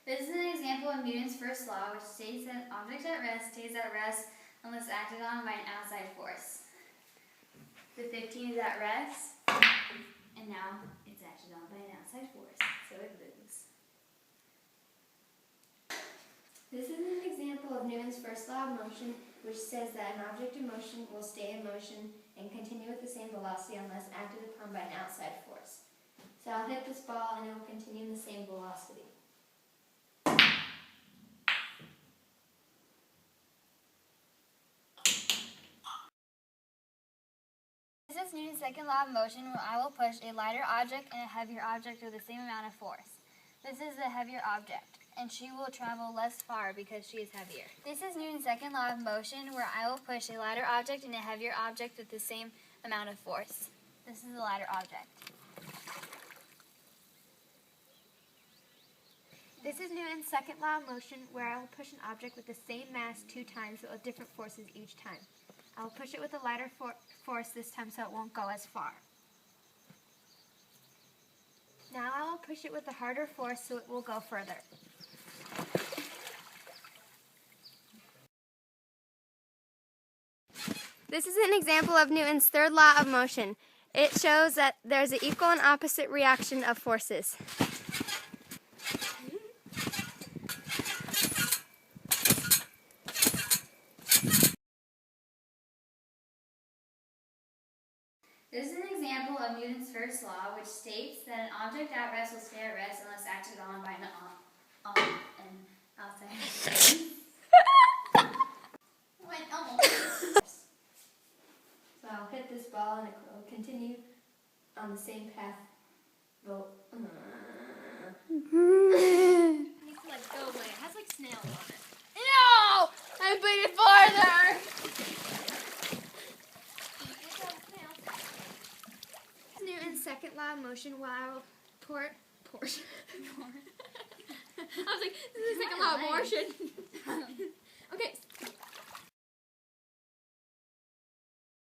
This is an example of Newton's first law, which states that an object at rest stays at rest unless acted on by an outside force. The 15 is at rest, and now it's acted on by an outside force, so it moves. This is an example of Newton's first law of motion, which says that an object in motion will stay in motion and continue with the same velocity unless acted upon by an outside force. So I'll hit this ball and it will continue in the same velocity. This is Newton's second law of motion, where I will push a lighter object and a heavier object with the same amount of force. This is the heavier object, and she will travel less far because she is heavier. This is Newton's second law of motion, where I will push a lighter object and a heavier object with the same amount of force. This is the lighter object. This is Newton's second law of motion, where I will push an object with the same mass 2 times but with different forces each time. I will push it with a lighter force this time so it won't go as far. Now I will push it with a harder force so it will go further. This is an example of Newton's third law of motion. It shows that there is an equal and opposite reaction of forces. This is an example of Newton's first law, which states that an object at rest will stay at rest unless acted on by an outside force. So I'll hit this ball and it will continue on the same path. It needs to go away. It has like snails on it. No! I put it farther! Newton's second law of motion, where I will I was like, this is the second law of motion.